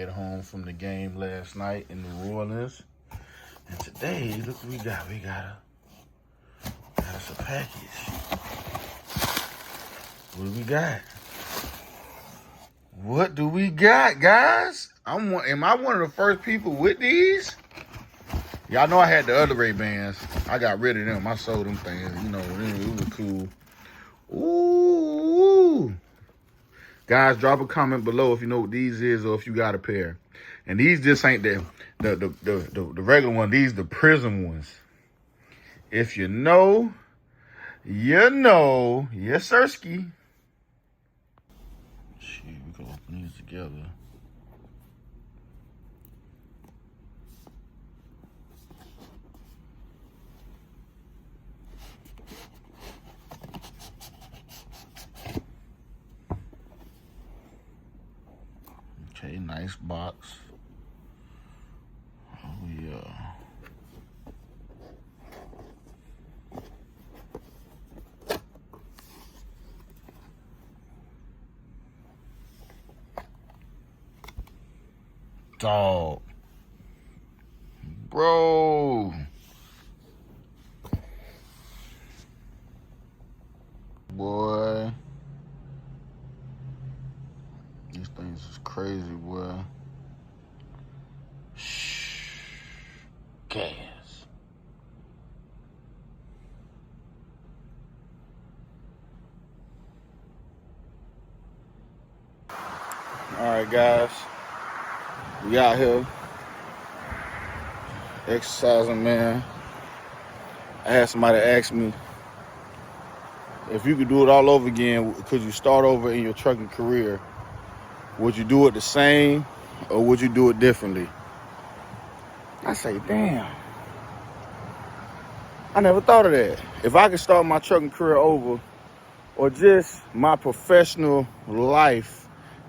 head home from the game last night in New Orleans. And today, look what we got. We got us a package. What do we got? What do we got, guys? Am I one of the first people with these? Y'all know I had the other Ray-Bans. I got rid of them. I sold them things. You know, it was cool. Ooh. Guys, drop a comment below if you know what these is or if you got a pair. And these just ain't the regular one. These the Prism ones. If you know, you know. Yes, sirski. Shit, we can open these together. Okay, nice box. Oh, yeah. Dog. Bro. Boy. These things is crazy, boy. Shh. Gas. All right, guys. We out here exercising, man. I had somebody ask me if you could do it all over again, could you start over in your trucking career? Would you do it the same or would you do it differently? I say, damn. I never thought of that. If I could start my trucking career over or just my professional life,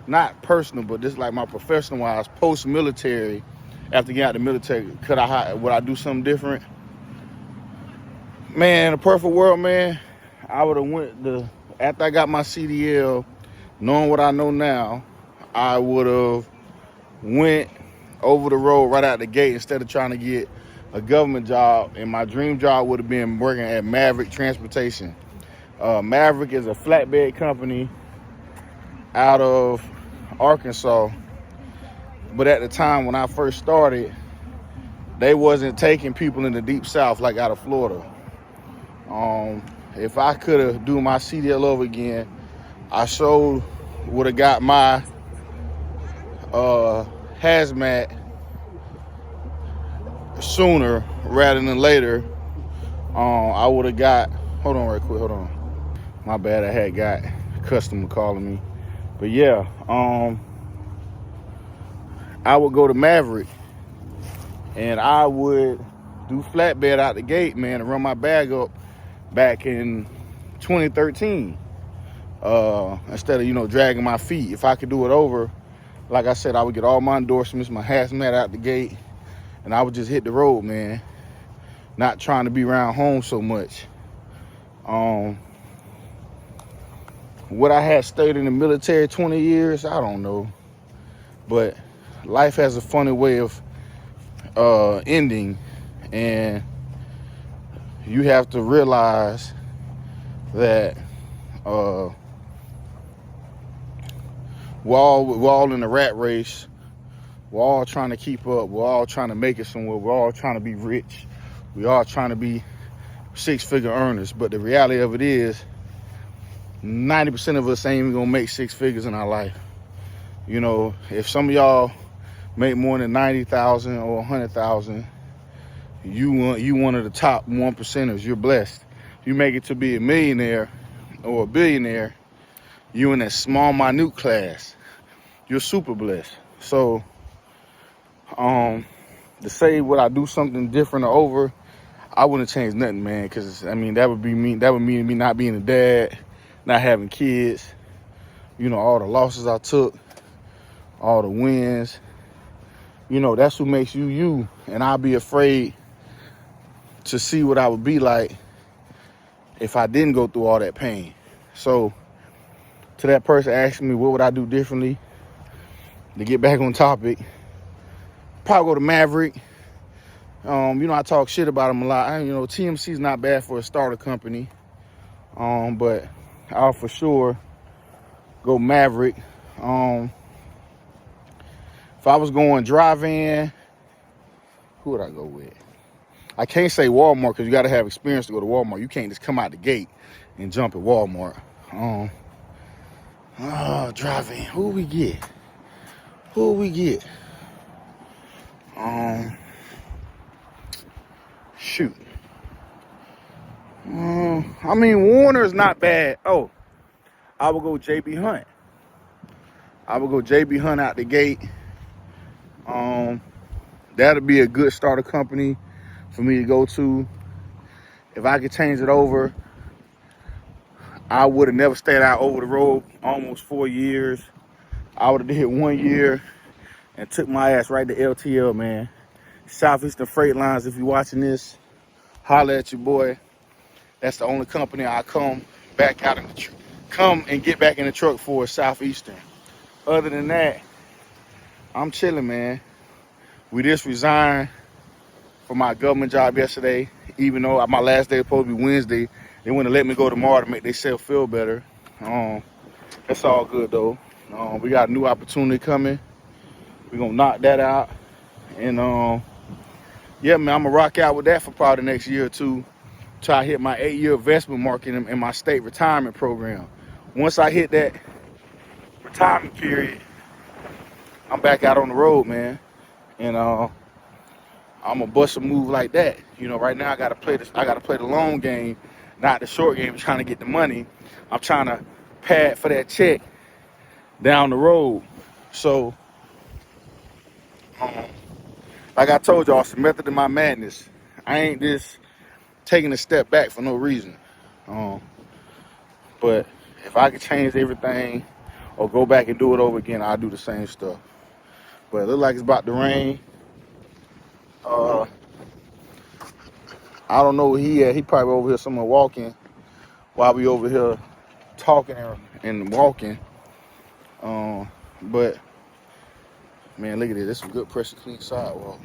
not personal, but just like my professional wise, post-military, after getting out of the military, would I do something different? Man, in a perfect world, man, I would have after I got my CDL, knowing what I know now, I would have went over the road right out the gate instead of trying to get a government job. And my dream job would have been working at Maverick Transportation. Maverick is a flatbed company out of Arkansas, but at the time when I first started, they wasn't taking people in the deep south like out of Florida. If I could have do my CDL over again, I sure would have got my hazmat sooner rather than later. I would have got, hold on right quick, hold on. My bad, I had got a customer calling me. But yeah, I would go to Maverick and I would do flatbed out the gate, man, and run my bag up back in 2013. Instead of, dragging my feet. If I could do it over, like I said, I would get all my endorsements, my hazmat out the gate, and I would just hit the road, man. Not trying to be around home so much. Would I have stayed in the military 20 years? I don't know. But life has a funny way of ending, and you have to realize that we're all in a rat race. We're all trying to keep up. We're all trying to make it somewhere. We're all trying to be rich. We're all trying to be six-figure earners. But the reality of it is 90% of us ain't even gonna make six figures in our life. If some of y'all make more than 90,000 or 100,000, you one of the top 1%ers. You're blessed. You make it to be a millionaire or a billionaire, you in that small, minute class. You're super blessed. So, to say would I do something different or over, I wouldn't change nothing, man. Because that would be me. That would mean me not being a dad, not having kids. All the losses I took, all the wins. That's what makes you you. And I'd be afraid to see what I would be like if I didn't go through all that pain. So to that person asking me what would I do differently, to get back on topic, probably go to Maverick. I talk shit about them a lot. TMC is not bad for a starter company. But I'll for sure go Maverick. If I was going drive-in, who would I go with? I can't say Walmart because you got to have experience to go to Walmart. You can't just come out the gate and jump at Walmart. Drive-in. Who we get? Shoot. Warner's not bad. Oh, I would go JB Hunt. Out the gate. That'll be a good starter company for me to go to. If I could change it over, I would have never stayed out over the road almost 4 years. I would have did 1 year and took my ass right to LTL, man. Southeastern Freight Lines, if you're watching this, holler at your boy. That's the only company I come and get back in the truck for, Southeastern. Other than that, I'm chilling, man. We just resigned from my government job yesterday, even though my last day was supposed to be Wednesday. They want to let me go tomorrow to make themselves feel better. That's all good, though. We got a new opportunity coming. We're going to knock that out. And, yeah, man, I'm going to rock out with that for probably the next year or two till I hit my 8-year investment mark in my state retirement program. Once I hit that retirement period, I'm back out on the road, man. And I'm gonna bust a move like that. Right now I gotta play the long game, not the short game, trying to get the money. I'm trying to pad for that check down the road. So, like I told y'all, it's the method of my madness. I ain't just taking a step back for no reason. But if I could change everything or go back and do it over again, I'll do the same stuff. But it looks like it's about to rain. I don't know where he at. He probably over here somewhere walking while we over here talking and walking. But man, look at this. This is some good pressure clean sidewalk.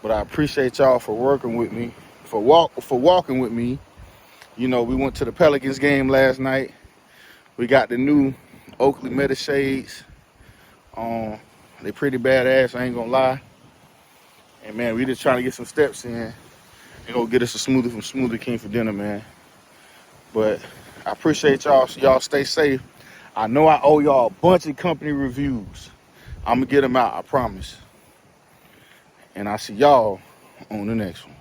But I appreciate y'all for working with me, for walking with me. We went to the Pelicans game last night. We got the new Oakley Meta Shades. They pretty badass, I ain't gonna lie. And man, we just trying to get some steps in and go get us a smoothie from Smoothie King for dinner, man. But I appreciate y'all. So y'all stay safe. I know I owe y'all a bunch of company reviews. I'm gonna get them out, I promise. And I'll see y'all on the next one.